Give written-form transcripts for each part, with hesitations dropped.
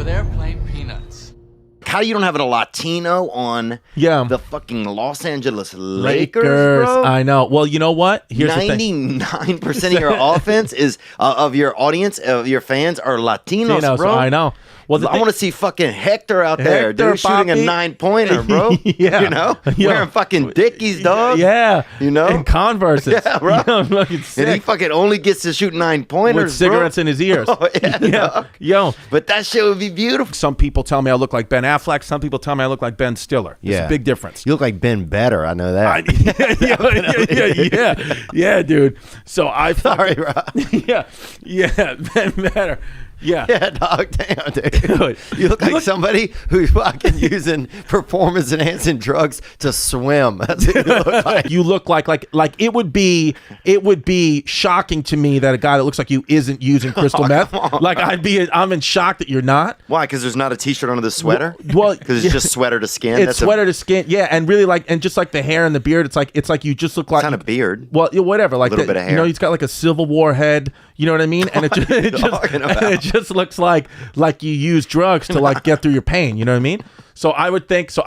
there playing peanuts. How you don't have a Latino on the fucking Los Angeles Lakers, bro? I know. Well, you know what? Here's 99% of your offense is of your audience, of your fans are Latinos, bro. I know. Well, I want to see fucking Hector out there, dude, shooting a 9-pointer, bro. Yeah. You know? Wearing fucking Dickies, dog. Yeah. You know? And Converses. Yeah, bro. You know, sick. And he fucking only gets to shoot 9-pointers, with cigarettes in his ears. Oh, yeah. Yo. But that shit would be beautiful. Some people tell me I look like Ben Affleck. Some people tell me I look like Ben Stiller. There's a big difference. You look like Ben Better. I know that. Yeah, dude. So I Sorry, Rob. Yeah, Ben Better. Yeah, dog. Damn, dude. You look like somebody who's fucking using performance-enhancing drugs to swim. That's what you look like. You look like it would be shocking to me that a guy that looks like you isn't using crystal meth. Like I'm in shock that you're not. Why? Because there's not a t-shirt under the sweater? Well, because it's just sweater to skin. It's sweater to skin. Yeah, and really and just like the hair and the beard, it's like you just look like it's not a beard. Well, whatever. Like a little bit of hair. You know, he's got like a Civil War head. You know what I mean? And it just looks like you use drugs to like get through your pain. You know what I mean? So I would think so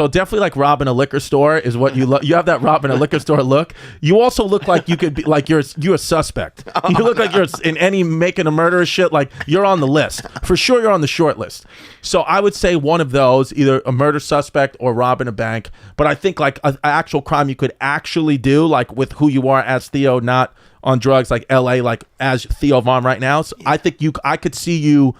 definitely like robbing a liquor store is what you look. You have that robbing a liquor store look. You also look like you could be like you're a suspect. You look like you're in any making a murder shit. Like you're on the list for sure. You're on the short list. So I would say one of those, either a murder suspect or robbing a bank. But I think like an actual crime you could actually do, like with who you are as Theo, not on drugs, like LA, like as Theo Von right now. So I think I could see you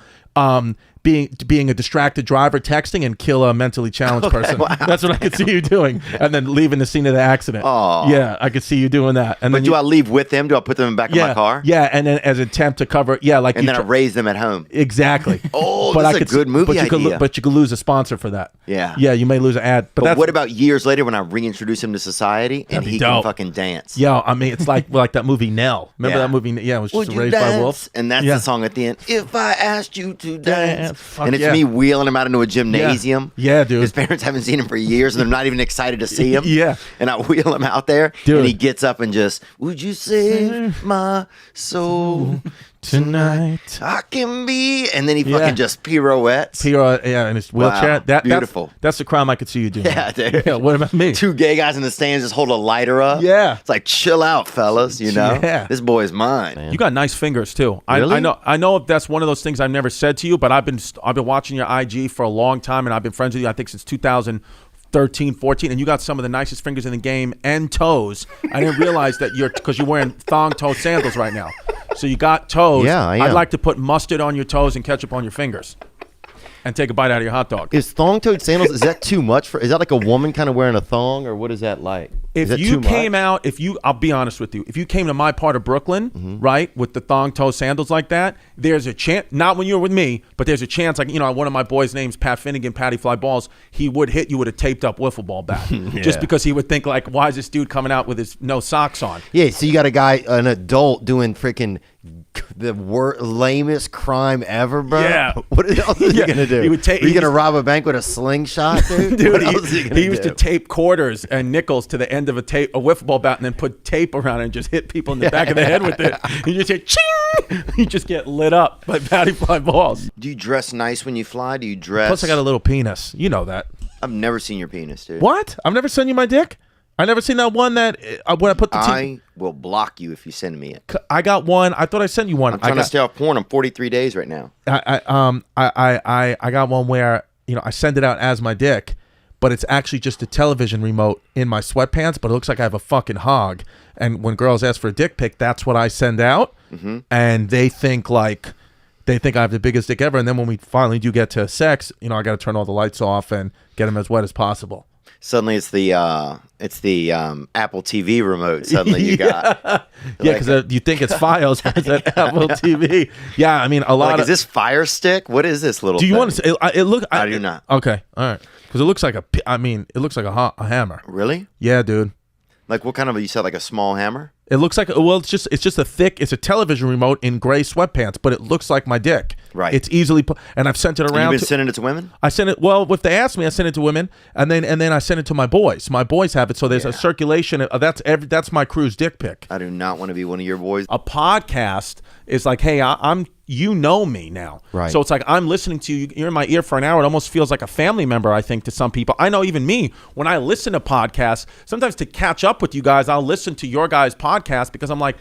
being a distracted driver, texting and kill a mentally challenged person. Wow. That's what I could see you doing, and then leaving the scene of the accident. Oh, yeah, I could see you doing that. And but do I leave with them? Do I put them in the back of my car? Yeah, and then as an attempt to cover, like, and then I raise them at home. Exactly. Oh, that's a good movie idea. But you could lose a sponsor for that. Yeah, you may lose an ad. But what about years later when I reintroduce him to society and he can fucking dance? Yeah, I mean, it's like that movie Nell. Remember that movie? Yeah, it was just Raised by Wolves. And that's the song at the end. If I asked you to dance, and it's me wheeling him out into a gymnasium. Yeah, dude. His parents haven't seen him for years, and they're not even excited to see him. Yeah. And I wheel him out there, dude. And he gets up and just, would you save my soul tonight? I can be. And then he fucking just pirouettes. In his wheelchair. Wow. Beautiful. That's the crime I could see you doing. Yeah, dude. Yeah, what about me? Two gay guys in the stands just hold a lighter up. Yeah. It's like, chill out, fellas, you know? Yeah. This boy's mine. You got nice fingers, too. Really? I know if that's one of those things I've never said to you, but I've been watching your IG for a long time, and I've been friends with you, I think, since 2013, 14, and you got some of the nicest fingers in the game and toes. I didn't realize that because you're wearing thong toe sandals right now. So you got toes. Yeah, I am. I'd like to put mustard on your toes and ketchup on your fingers and take a bite out of your hot dog. Is thong-toed sandals, is that too much? Is that like a woman kind of wearing a thong, or what is that like? If you came out, I'll be honest with you, if you came to my part of Brooklyn, right, with the thong toe sandals like that, there's a chance, not when you were with me, but there's a chance, like, one of my boys' names, Pat Finnegan, Patty Fly Balls, he would hit you with a taped up wiffle ball bat. Just because he would think, like, why is this dude coming out with his no socks on? Yeah, so you got a guy, an adult, doing freaking the lamest crime ever, bro. Yeah. What else is he gonna do? Are you gonna rob a bank with a slingshot, dude? Dude, what else is he gonna he used to tape quarters and nickels to the end of a wiffle ball bat and then put tape around it and just hit people in the back of the head with it. You just hear ching! You just get lit up by Patty Fly Balls. Do you dress nice when you fly? Do you dress? Plus, I got a little penis. You know that. I've never seen your penis, dude. What? I've never sent you my dick? I never seen that one that when I put the I will block you if you send me it. I got one. I thought I sent you one. I'm trying to stay off porn. I'm 43 days right now. I got one where I send it out as my dick, but it's actually just a television remote in my sweatpants, but it looks like I have a fucking hog. And when girls ask for a dick pic, that's what I send out, and they think I have the biggest dick ever. And then when we finally do get to sex, I got to turn all the lights off and get them as wet as possible. Suddenly it's the Apple TV remote. Suddenly you got because you think it's Fios as an Apple TV. Yeah, I mean a lot. Is this Fire Stick? What is this little? Do you thing? want to say it? Look, I do not. Okay, all right, because it looks like it looks like a hammer. Really? Yeah, dude. Like what kind of? You said like a small hammer? It looks like it's just a television remote in gray sweatpants, but it looks like my dick. Right. It's easily and I've sent it around. You've been sending it to women? I sent it. Well, if they ask me, I send it to women, and then I send it to my boys. My boys have it, so there's a circulation. That's my crew's dick pic. I do not want to be one of your boys. A podcast is like, hey, I'm you know me now. Right. So it's like I'm listening to you. You're in my ear for an hour. It almost feels like a family member, I think, to some people. I know even me, when I listen to podcasts, sometimes to catch up with you guys, I'll listen to your guys' podcast because I'm like,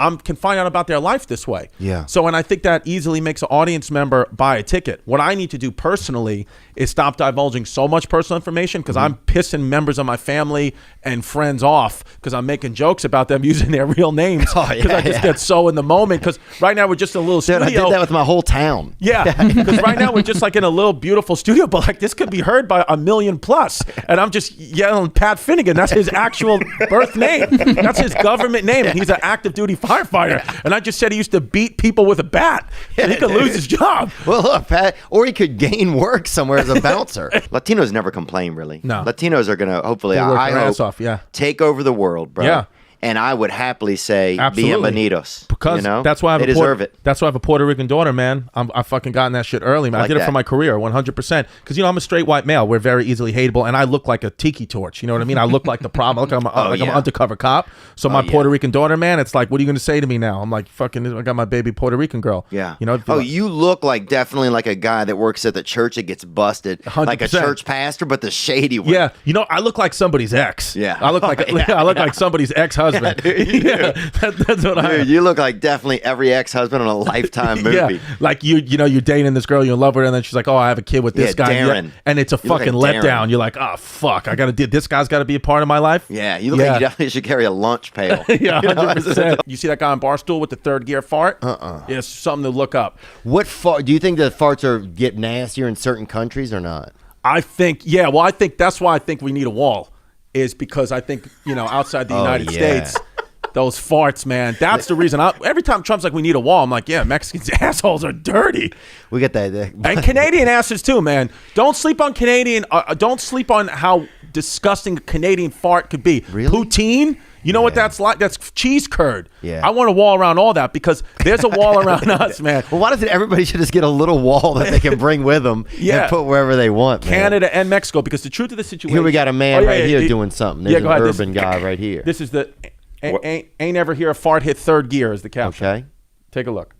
I can find out about their life this way. Yeah. So, and I think that easily makes an audience member buy a ticket. What I need to do personally is stop divulging so much personal information because I'm pissing members of my family and friends off because I'm making jokes about them using their real names because I just get so in the moment. Because right now we're just in a little studio. I did that with my whole town. Yeah, because right now we're just like in a little beautiful studio, but like this could be heard by 1 million plus, and I'm just yelling Pat Finnegan. That's his actual birth name. That's his government name, and he's an active duty firefighter. And I just said he used to beat people with a bat, and he could lose his job. Well, look, Pat, or he could gain work somewhere as a bouncer. Latinos never complain, really. No. Latinos are going to, hopefully, They work I their hope, ass off, yeah. take over the world, bro. Yeah. And I would happily say, Absolutely. bienvenidos. Because you know? that's why they deserve it. That's why I have a Puerto Rican daughter, man. I fucking gotten that shit early, man. I like did it that. for my career, 100%. Because I'm a straight white male. We're very easily hateable, and I look like a tiki torch. You know what I mean? I look like the problem. I look like I'm an undercover cop. So my Puerto Rican daughter, man, it's like, what are you going to say to me now? I'm like, fucking, I got my baby Puerto Rican girl. Yeah. You know? You look like definitely like a guy that works at the church that gets busted, 100%. like a church pastor, but the shady one. Yeah, I look like somebody's ex. Yeah. I look like I look like somebody's ex-husband. Yeah, That's what I. Dude, you look like definitely every ex-husband on a Lifetime movie. Yeah, like you're dating this girl, you're in love with her, and then she's like, oh, I have a kid with this guy. Darren. And it's a You look fucking like letdown. Darren. You're like, oh, fuck, this guy's got to be a part of my life. Yeah, you look like you definitely should carry a lunch pail. Yeah, 100%. You see that guy on Barstool with the third gear fart? Yeah, it's something to look up. What fart? Do you think that farts get nastier in certain countries or not? I think, I think that's why I think we need a wall, is because I think, outside the United States, those farts, man. That's the reason. Every time Trump's like, we need a wall, I'm like, yeah, Mexicans' assholes are dirty. We get that. And Canadian asses too, man. Don't sleep on Canadian. Don't sleep on how disgusting a Canadian fart could be. Really? Poutine. You know what that's like? That's cheese curd. Yeah. I want a wall around all that because there's a wall around us, man. Well, why doesn't everybody should just get a little wall that they can bring with them and put wherever they want, man? Canada and Mexico, because the truth of the situation. Here we got a man right here doing something. There's an urban guy right here. This is the ain't ever hear a fart hit third gear is the caption. Okay. Take a look.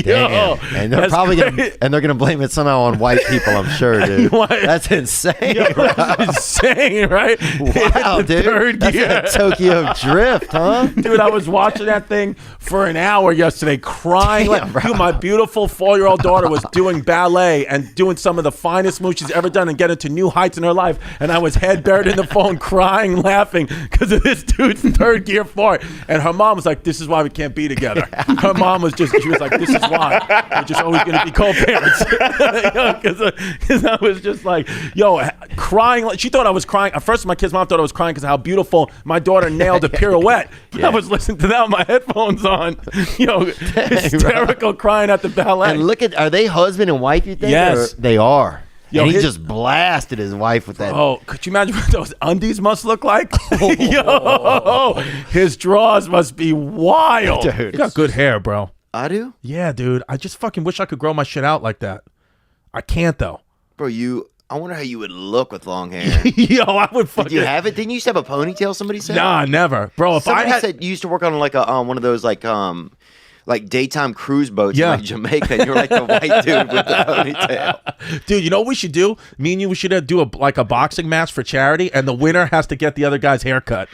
Damn. And they're probably gonna blame it somehow on white people, I'm sure, dude. That's insane. That's insane, right? Wow, dude. Third That's gear. a Tokyo Drift, huh? Dude, I was watching that thing for an hour yesterday, crying. Damn, Dude, my beautiful 4-year-old daughter was doing ballet and doing some of the finest moves she's ever done and getting to new heights in her life. And I was head buried in the phone, crying, laughing because of this dude's third gear fart. And her mom was like, "This is why we can't be together." Her mom was like, "This is why we're just always going to be co-parents." Because I was just like, crying. She thought I was crying. At first, my kid's mom thought I was crying because of how beautiful my daughter nailed a pirouette. I was listening to that with my headphones on, hysterical, crying at the ballet. And are they husband and wife, you think? Yes. Or they are. Yo, and he just blasted his wife with that. Oh, could you imagine what those undies must look like? Yo, his drawers must be wild. Dude. You got good hair, bro. I do? Yeah, dude. I just fucking wish I could grow my shit out like that. I can't, though. Bro, I wonder how you would look with long hair. Yo, I would fucking... Did you have it? Didn't you used to have a ponytail, somebody said? Nah, never. Bro, if Somebody I had... said you used to work on like one of those like daytime cruise boats in like Jamaica, and you're like the white dude with the ponytail. Dude, you know what we should do? Me and you, we should do a boxing match for charity, and the winner has to get the other guy's haircut.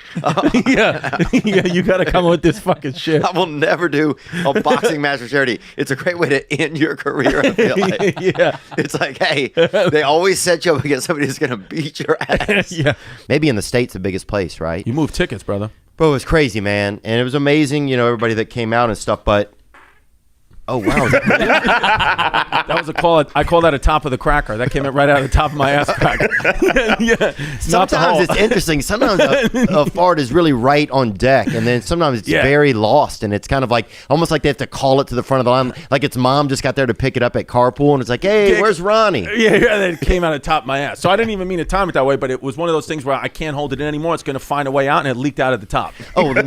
Yeah, you got to come with this fucking shit. I will never do a boxing match for charity. It's a great way to end your career, I feel like. Yeah. It's like, hey, they always set you up against somebody who's going to beat your ass. Yeah. Maybe in the States, the biggest place, right? You move tickets, brother. Bro, it was crazy, man. And it was amazing, everybody that came out and stuff. But Oh wow. That was a call. I call that a top of the cracker. That came right out of the top of my ass crack. Yeah. Sometimes it's interesting. Sometimes a fart is really right on deck, and then sometimes it's very lost, and it's kind of like almost like they have to call it to the front of the line. Like its mom just got there to pick it up at carpool, and it's like, hey, where's Ronnie? Yeah, that came out of the top of my ass. So I didn't even mean to time it that way, but it was one of those things where I can't hold it in anymore. It's going to find a way out, and it leaked out of the top. Oh, Bro,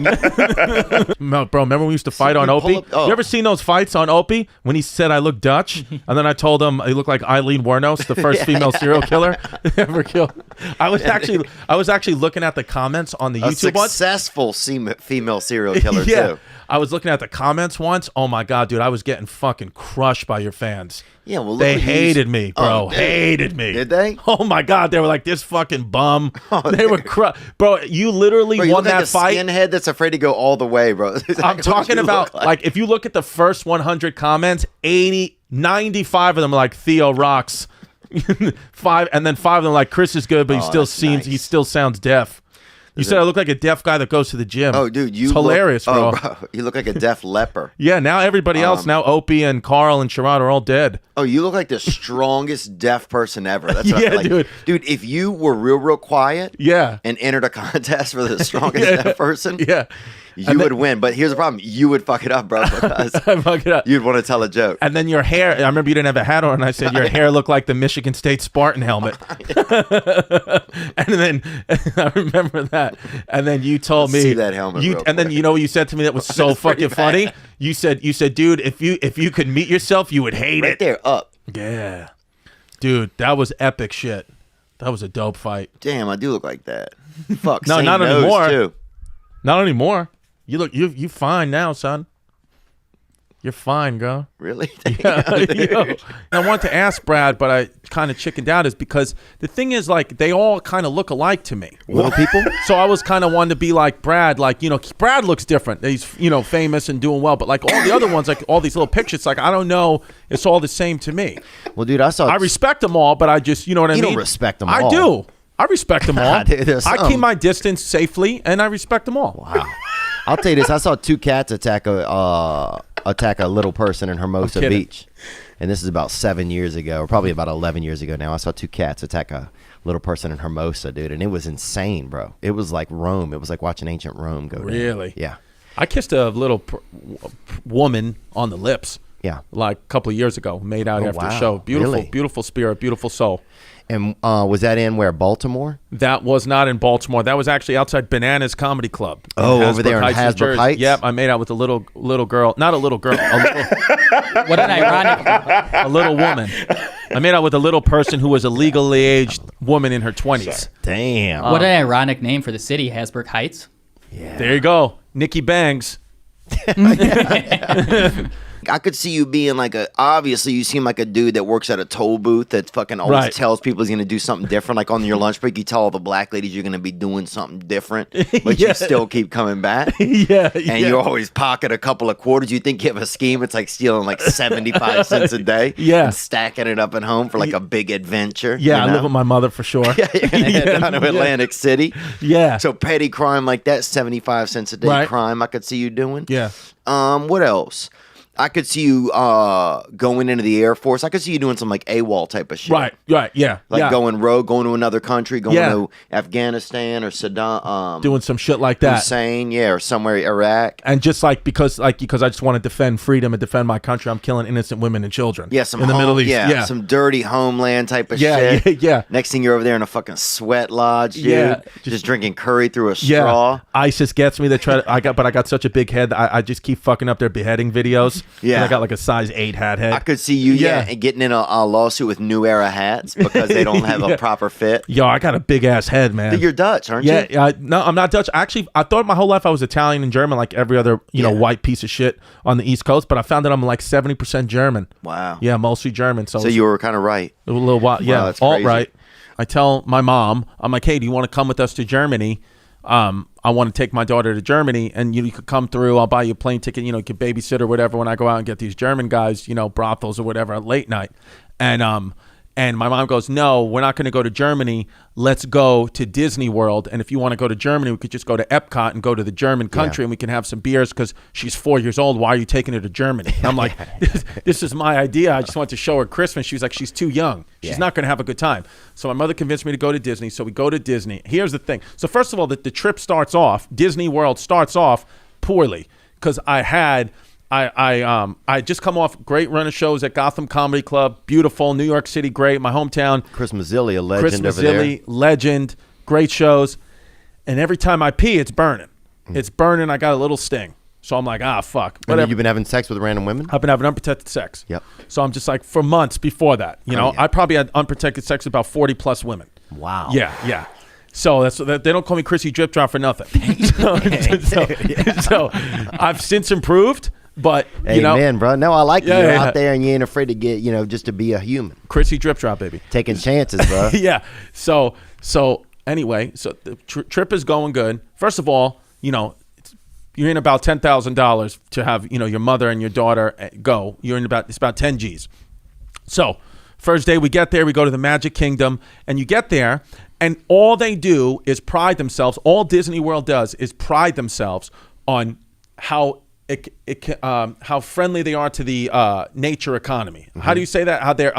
remember when we used to fight on Opie? You ever seen those fights on Opie when he said I look Dutch, and then I told him he looked like Eileen Wuornos, the first female serial killer ever killed. I was actually looking at the comments on the YouTube once. Successful female serial killer too. I was looking at the comments once. Oh my god, dude, I was getting fucking crushed by your fans. Yeah, well, they hated me, bro. Hated me. Did they? Oh my god, they were like, this fucking bum. They were bro. You literally won that like fight. Skinhead that's afraid to go all the way, bro. I'm talking about like if you look at the first 100 comments, 95 of them are like Theo rocks. 5 and then 5 of them like Chris is good, but he still sounds deaf. You said I look like a deaf guy that goes to the gym. Oh, dude, it's hilarious, bro. You look like a deaf leper. Yeah, now everybody else, now Opie and Carl and Sherrod are all dead. Oh, you look like the strongest deaf person ever. That's what I like. Dude. Dude, if you were real quiet, and entered a contest for the strongest deaf person, you would win. But here's the problem: you would fuck it up, bro. Because I fuck it up. You'd want to tell a joke. And then your hair. I remember you didn't have a hat on, and I said your hair looked like the Michigan State Spartan helmet. And then I remember that. And then you told me see that helmet. And then you know what you said to me that was so fucking funny. You said, dude, if you could meet yourself, you would hate it. Right there, up. Yeah, dude, that was epic shit. That was a dope fight. Damn, I do look like that. Fuck. No, same not nose anymore. Too. Not anymore. You fine now, son. You're fine, girl. Really? I wanted to ask Brad, but I kind of chickened out, is because the thing is, like, they all kind of look alike to me. Little people? So I was kind of wanting to be like Brad, like, Brad looks different. He's, famous and doing well, but like all the other ones, like all these little pictures, like, I don't know, it's all the same to me. Well, dude, I respect them all, but I just, you know what I mean? You don't respect them all. I do. I respect them all. Dude, I keep my distance safely, and I respect them all. Wow. I'll tell you this. I saw 2 cats attack a little person in Hermosa Beach. And this is about 7 years ago, or probably about 11 years ago now. I saw 2 cats attack a little person in Hermosa, dude. And it was insane, bro. It was like Rome. It was like watching ancient Rome go down. Really? Yeah. I kissed a little woman on the lips. Yeah. Like a couple of years ago. Made out after a show. Beautiful, really? Beautiful spirit, beautiful soul. And was that in where, Baltimore? That was not in Baltimore. That was actually outside Bananas Comedy Club. Oh, over there in Hasbrook Heights? Yep, I made out with a little girl. Not a little girl. What an ironic... A little woman. I made out with a little person who was a legally aged woman in her 20s. Damn. What an ironic name for the city, Hasbrook Heights. Yeah. There you go. Nikki Bangs. I could see you being like obviously you seem like a dude that works at a toll booth that fucking always tells people he's going to do something different. Like on your lunch break, you tell all the black ladies you're going to be doing something different, but you still keep coming back. And you always pocket a couple of quarters. You think you have a scheme. It's like stealing like 75 cents a day. And stacking it up at home for like a big adventure. Yeah, I live with my mother for sure. You're going to head down to Atlantic City. Yeah. So petty crime like that, 75 cents a day crime I could see you doing. Yeah. What else? I could see you going into the Air Force. I could see you doing some like AWOL type of shit. Right, yeah. Like going rogue, going to another country, going to Afghanistan or Saddam. Doing some shit like that. Hussein, or somewhere Iraq. And just because I just want to defend freedom and defend my country, I'm killing innocent women and children. Yeah, in the Middle East. Yeah, some dirty homeland type of shit. Yeah. Next thing you're over there in a fucking sweat lodge, dude. Yeah. Just drinking curry through a straw. ISIS gets me. I got such a big head that I just keep fucking up their beheading videos. Yeah. And I got like a size 8 hat head. I could see you, getting in a lawsuit with New Era hats because they don't have a proper fit. Yo, I got a big ass head, man. You're Dutch, aren't you? Yeah, no, I'm not Dutch. Actually, I thought my whole life I was Italian and German, like every other, white piece of shit on the East Coast. But I found that I'm like 70% German. Wow. Yeah, mostly German. So you were kind of right. A little while, yeah, that's crazy. alt-right. I tell my mom, I'm like, hey, do you want to come with us to Germany? I want to take my daughter to Germany, and you could come through. I'll buy you a plane ticket. You could babysit or whatever when I go out and get these German guys, brothels or whatever at late night. And And my mom goes, no, we're not going to go to Germany. Let's go to Disney World. And if you want to go to Germany, we could just go to Epcot and go to the German country and we can have some beers because she's 4 years old. Why are you taking her to Germany? And I'm like, this is my idea. I just want to show her Christmas. She was like, she's too young. She's not going to have a good time. So my mother convinced me to go to Disney. So we go to Disney. Here's the thing. So first of all, the trip starts off, Disney World starts off poorly because I just come off great run of shows at Gotham Comedy Club, beautiful, New York City, great, my hometown. Chris Mazzilli, a legend Chris over there. Mazzilli, legend, great shows. And every time I pee, it's burning. It's burning. I got a little sting. So I'm like, fuck. And then you've been having sex with random women? I've been having unprotected sex. Yep. So I'm just like, for months before that, I probably had unprotected sex with about 40 plus women. Wow. Yeah. So they don't call me Chrissy Drip Drop for nothing. So I've since improved. But man, bro. No, I like you're out there and you ain't afraid to get, just to be a human. Chrissy Drip Drop, baby. Taking chances, bro. Yeah. So anyway, so the trip is going good. First of all, you're in about $10,000 to have your mother and your daughter go. It's about 10 G's. So first day we get there, we go to the Magic Kingdom, and you get there, and all they do is pride themselves. All Disney World does is pride themselves on how friendly they are to the nature economy. Mm-hmm. How do you say that? How they're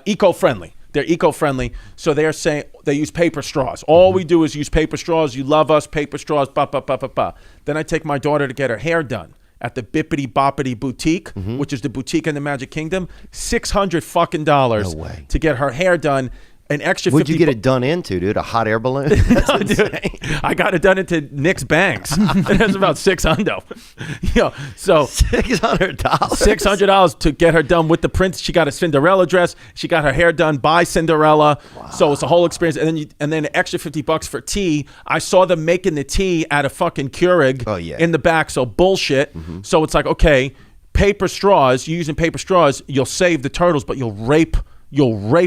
eco-friendly. They're eco-friendly, so they're saying they use paper straws. All we do is use paper straws. You love us, paper straws. Then I take my daughter to get her hair done at the Bippity Boppity Boutique, which is the boutique in the Magic Kingdom. $600 fucking dollars to get her hair done. An extra 50. What'd you get it done into, dude? A hot air balloon? No, dude, I got it done into Nick's Banks. That's about $600. So $600. $600 to get her done with the prince. She got a Cinderella dress. She got her hair done by Cinderella. Wow. So it's a whole experience. And then an extra $50 for tea. I saw them making the tea at a fucking Keurig in the back. So bullshit. So it's like, okay, paper straws. You're using paper straws. You'll save the turtles, but you'll rape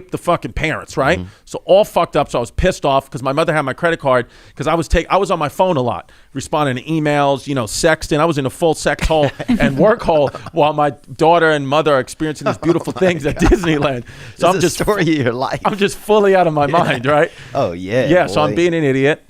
the fucking parents, right? So all fucked up. So I was pissed off because my mother had my credit card because I was on my phone a lot, responding to emails, sexting. I was in a full sex hole and work hole while my daughter and mother are experiencing these beautiful things at Disneyland. So I'm just story of your life. I'm just fully out of my mind, right? Oh yeah. Yeah. Boy. So I'm being an idiot.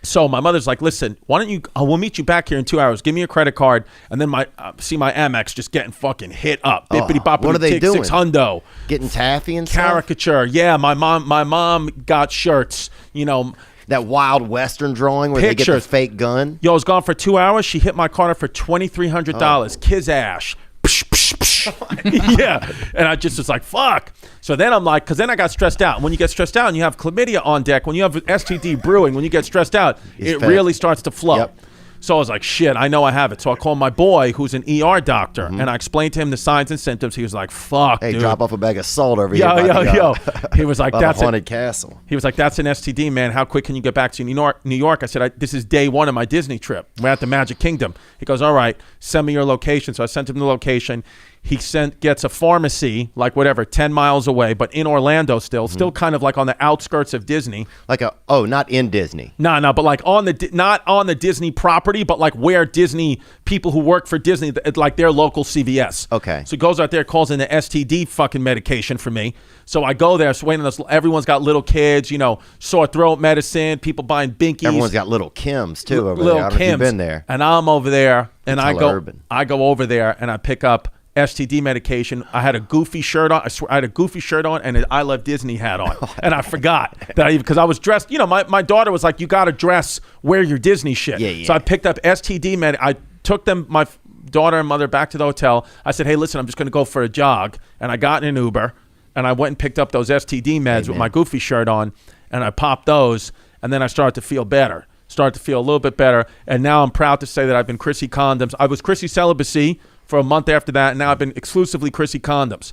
So my mother's like, listen, why don't we'll meet you back here in 2 hours. Give me your credit card. And then see my Amex just getting fucking hit up. Bippity boppity. What are they doing? $600. Getting taffy and caricature. Stuff? Yeah, my mom got shirts, That Wild Western drawing where pictures. They get the fake gun. Yo, I was gone for 2 hours. She hit my card for $2,300. Kiss ash. Yeah. And I just was like, fuck. So then I'm like, because then I got stressed out. When you get stressed out and you have chlamydia on deck, when you have STD brewing, when you get stressed out, it really starts to flow. Yep. So I was like, shit, I know I have it. So I called my boy, who's an ER doctor, and I explained to him the signs and symptoms. He was like, fuck, hey, dude. drop off a bag of salt over yo, here. Yo. He was like, that's a haunted castle. He was like, that's an STD, man. How quick can you get back to New York? I said, this is day one of my Disney trip. We're at the Magic Kingdom. He goes, all right, send me your location. So I sent him the location. He gets a pharmacy, like 10 miles away, but in Orlando still kind of like on the outskirts of Disney. Not in Disney. No, but like not on the Disney property, but like where Disney, people who work for Disney, like their local CVS. Okay. So he goes out there, calls in the STD fucking medication for me. So I go there, everyone's got little kids, sore throat medicine, people buying binkies. Everyone's got little Kims too over there. I don't know if you've been there. And I'm over there, and I go over there, and I pick up STD medication. I had a goofy shirt on. I had a goofy shirt on and an I Love Disney hat on. And I forgot that because I was dressed. My daughter was like, you got to dress, wear your Disney shit. Yeah. So I picked up STD med. I took them, my daughter and mother, back to the hotel. I said, hey, listen, I'm just going to go for a jog. And I got in an Uber and I went and picked up those STD meds with my goofy shirt on. And I popped those. And then I started to feel better. Started to feel a little bit better. And now I'm proud to say that I've been Chrissy Condoms. I was Chrissy Celibacy for a month after that, and now I've been exclusively Chrissy Condoms.